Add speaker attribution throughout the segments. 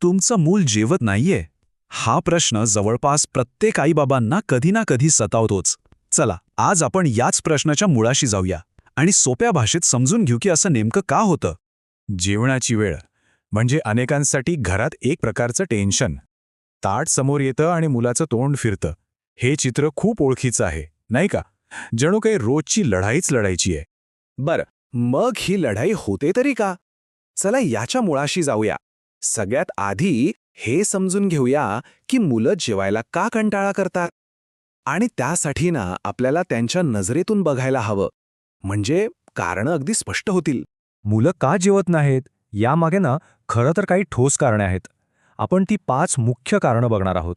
Speaker 1: तुमचं मूल जेवत नाहीये? हा प्रश्न जवळपास प्रत्येक आईबाबांना कधी ना कधी सतावतोच. चला, आज आपण याच प्रश्नाच्या मुळाशी जाऊया आणि सोप्या भाषेत समजून घेऊ की असं नेमकं का होतं.
Speaker 2: जेवणाची वेळ म्हणजे अनेकांसाठी घरात एक प्रकारचं टेन्शन. ताट समोर येतं आणि मुलाचं तोंड फिरतं. हे चित्र खूप ओळखीचं आहे, नाही का? जणू काही रोजची लढाईच लढायची आहे.
Speaker 3: बरं, मग ही लढाई होते तरी का? चला याच्या मुळाशी जाऊया. सगळ्यात आधी हे समजून घेऊया की मुलं जेवायला का कंटाळा करतात. आणि त्यासाठी ना आपल्याला त्यांच्या नजरेतून बघायला हवं. म्हणजे कारणं अगदी स्पष्ट होतील.
Speaker 4: मुलं का जेवत नाहीत यामागे ना खरं तर काही ठोस कारणे आहेत. आपण ती 5 मुख्य कारणं बघणार आहोत.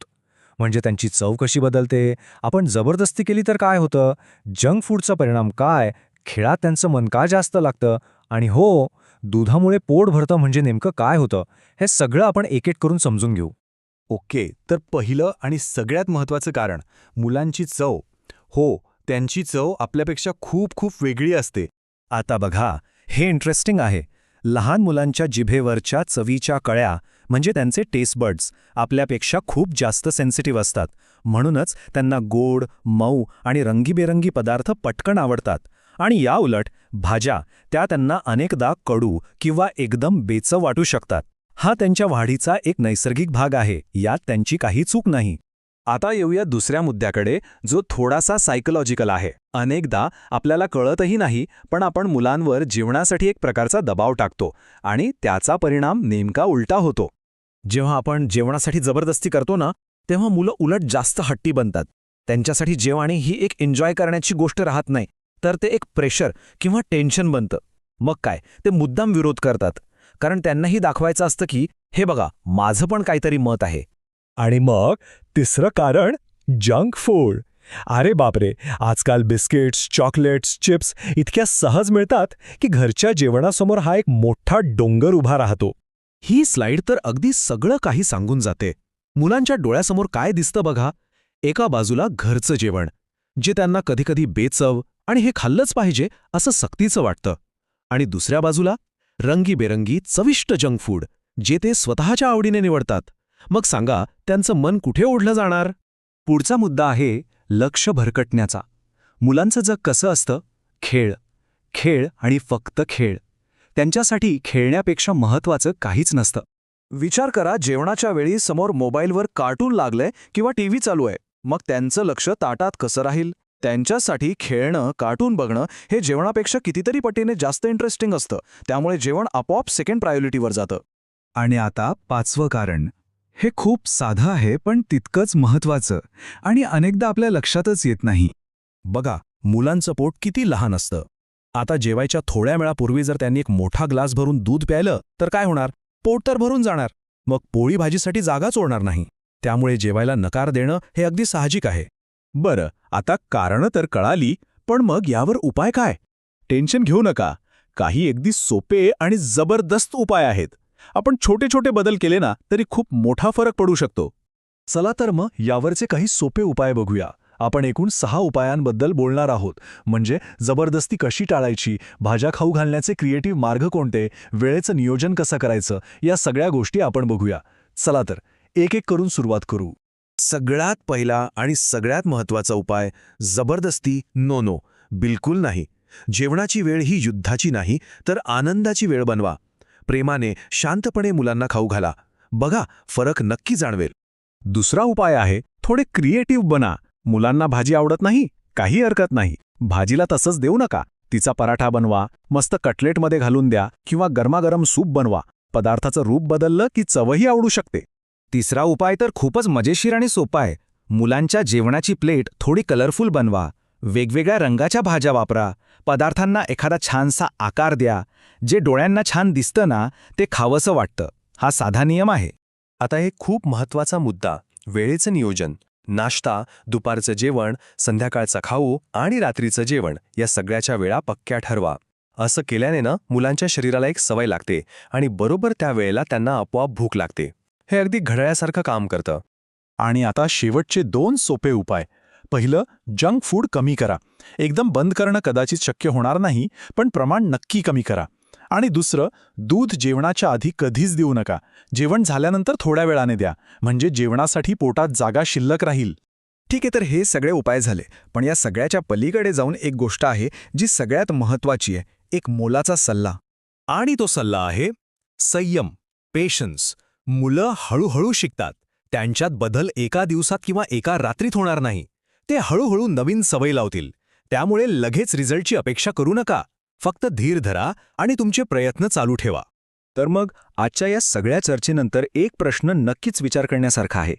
Speaker 4: म्हणजे त्यांची चव कशी बदलते, आपण जबरदस्ती केली तर काय होतं, जंक फूडचा परिणाम काय, खेळात त्यांचं मन का जास्त लागतं, आणि हो, दुधामुळे पोट भरतं म्हणजे नेमकं काय होतं, हे सगळं आपण एक एक करून समजून घेऊ.
Speaker 2: ओके, तर पहिलं आणि सगळ्यात महत्त्वाचं कारण मुलांची चव. हो, त्यांची चव आपल्यापेक्षा खूप खूप वेगळी असते.
Speaker 4: आता बघा, हे इंटरेस्टिंग आहे. लहान मुलांच्या जिभेवरच्या चवीच्या कळ्या म्हणजे त्यांचे टेस्ट बड्स आपल्यापेक्षा खूप जास्त सेन्सिटिव्ह असतात. म्हणूनच त्यांना गोड, मऊ आणि रंगीबेरंगी पदार्थ पटकन आवडतात. आणि या उलट भाज्या त्या त्यांना अनेकदा कडू किंवा एकदम बेचव वाटू शकतात. हा त्यांच्या वाढीचा एक नैसर्गिक भाग आहे, यात त्यांची काही चूक नाही.
Speaker 2: आता येऊया दुसऱ्या मुद्द्याकडे, जो थोडासा सायकोलॉजिकल आहे. अनेकदा आपल्याला कळतही नाही, पण आपण मुलांवर जेवणासाठी एक प्रकारचा दबाव टाकतो आणि त्याचा परिणाम नेमका उलटा होतो.
Speaker 3: जेव्हा आपण जेवणासाठी जबरदस्ती करतो ना, तेव्हा मुलं उलट जास्त हट्टी बनतात. त्यांच्यासाठी जेवणे ही एक एन्जॉय करण्याची गोष्ट राहत नाही, तर ते एक प्रेशर किंवा टेन्शन बनतं. मग काय, ते मुद्दाम विरोध करतात. कारण त्यांनाही दाखवायचं असतं की हे बघा, माझं पण काहीतरी मत आहे.
Speaker 4: आणि मग तिसरं कारण, जंक फूड. अरे बापरे, आजकाल बिस्किट्स, चॉकलेट्स, चिप्स इतक्या सहज मिळतात की घरच्या जेवणासमोर हा एक मोठा डोंगर उभा राहतो.
Speaker 3: ही स्लाईड तर अगदी सगळं काही सांगून जाते. मुलांच्या डोळ्यासमोर काय दिसतं बघा. एका बाजूला घरचं जेवण, जे त्यांना कधीकधी बेचव आणि हे खाल्लंच पाहिजे असं सक्तीचं वाटतं. आणि दुसऱ्या बाजूला रंगीबेरंगी चविष्ट जंक फूड, जे ते स्वतःच्या आवडीने निवडतात. मग सांगा, त्यांचं मन कुठे ओढलं जाणार?
Speaker 4: पुढचा मुद्दा आहे लक्ष भरकटण्याचा. मुलांचं जग कसं असतं? खेळ, खेळ आणि फक्त खेळ. त्यांच्यासाठी खेळण्यापेक्षा महत्त्वाचं काहीच नसतं.
Speaker 3: विचार करा, जेवणाच्या वेळी समोर मोबाईलवर कार्टून लागलंय किंवा टीव्ही चालू आहे. मग त्यांचं लक्ष ताटात कसं राहील? त्यांच्यासाठी खेळणं, कार्टून बघणं हे जेवणापेक्षा कितीतरी पटीने जास्त इंटरेस्टिंग असतं. त्यामुळे जेवण आपोआप सेकंड प्रायोरिटीवर जातं.
Speaker 1: आणि आता 5वं कारण. हे खूप साधं आहे पण तितकंच महत्त्वाचं आणि अनेकदा आपल्या लक्षातच येत नाही.
Speaker 3: बघा, मुलांचं पोट किती लहान असतं. आता जेवायच्या थोड्या वेळापूर्वी जर त्यांनी एक मोठा ग्लास भरून दूध प्यायलं तर काय होणार? पोट तर भरून जाणार. मग पोळी भाजीसाठी जागाच उरणार नाही. त्यामुळे जेवायला नकार देणं हे अगदी साहजिक आहे. बरं, आता कारणं तर कळाली, पण मग यावर उपाय काय? टेन्शन घेऊ नका. काही अगदी सोपे आणि जबरदस्त उपाय आहेत. आपण छोटे छोटे बदल केले ना तरी खूप मोठा फरक पडू शकतो. चला तर मग यावरचे काही सोपे उपाय बघूया. आपण एकूण 6 उपायांबद्दल बोलणार आहोत. म्हणजे जबरदस्ती कशी टाळायची, भाज्या खाऊ घालण्याचे क्रिएटिव्ह मार्ग कोणते, वेळेचं नियोजन कसं करायचं, या सगळ्या गोष्टी आपण बघूया. चला तर एक एक करून सुरुवात करू. सगळ्यात पहिला आणि सगळ्यात महत्त्वाचा उपाय, जबरदस्ती नो, बिलकुल नाही. जेवणाची वेळ ही युद्धाची नाही तर आनंदाची वेळ बनवा. प्रेमाने, शांतपणे मुलांना खाऊ घाला. बघा, फरक नक्की जाणवेल. दुसरा उपाय आहे, थोडे क्रिएटिव्ह बना. मुलांना भाजी आवडत नाही, काही हरकत नाही. भाजीला तसंच देऊ नका. तिचा पराठा बनवा, मस्त कटलेटमध्ये घालून द्या किंवा गरमागरम सूप बनवा. पदार्थाचं रूप बदललं की चवही आवडू शकते.
Speaker 4: तिसरा उपाय तर खूपच मजेशीर आणि सोपा आहे. मुलांच्या जेवणाची प्लेट थोडी कलरफुल बनवा. वेगवेगळ्या रंगाच्या भाज्या वापरा. पदार्थांना एखादा छानसा आकार द्या. जे डोळ्यांना छान दिसतं ना, ते खावंसं वाटतं. हा साधा नियम आहे.
Speaker 3: आता एक खूप महत्त्वाचा मुद्दा, वेळेचं नियोजन. नाश्ता, दुपारचं जेवण, संध्याकाळचा खाऊ आणि रात्रीचं जेवण या सगळ्याच्या वेळा पक्क्या ठरवा. असं केल्याने ना मुलांच्या शरीराला एक सवय लागते आणि बरोबर त्या वेळेला त्यांना आपोआप भूक लागते. हे अगदी घड्याळासारखं काम करतं.
Speaker 2: आणि आता शेवटचे 2 सोपे उपाय. पहिलं, जंक फूड कमी करा. एकदम बंद करणं कदाचित शक्य होणार नाही, पण प्रमाण नक्की कमी करा. आणि दुसरं, दूध जेवणाच्या आधी कधीच देऊ नका. जेवण झाल्यानंतर थोड्या वेळाने द्या, म्हणजे जेवणासाठी पोटात जागा शिल्लक राहील.
Speaker 3: ठीक आहे, तर हे सगळे उपाय झाले, पण या सगळ्याच्या पलीकडे जाऊन एक गोष्ट आहे जी सगळ्यात महत्त्वाची आहे, एक मोलाचा सल्ला.
Speaker 5: आणि तो सल्ला आहे संयम, पेशन्स. मुलं हळूहळू शिकतात. त्यांच्यात बदल एका दिवसात किंवा एका रात्रीत होणार नाही. ते हळूहळू नवीन सवय लावतील. त्यामुळे लगेच रिझल्टची अपेक्षा करू नका. फक्त धीर धरा आणि तुमचे प्रयत्न चालू ठेवा.
Speaker 3: तर मग आजच्या या सगळ्या चर्चेनंतर एक प्रश्न नक्कीच विचार करण्यासारखा आहे.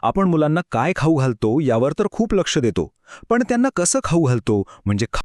Speaker 3: आपण मुलांना काय खाऊ घालतो यावर तर खूप लक्ष देतो, पण त्यांना कसं खाऊ घालतो, म्हणजे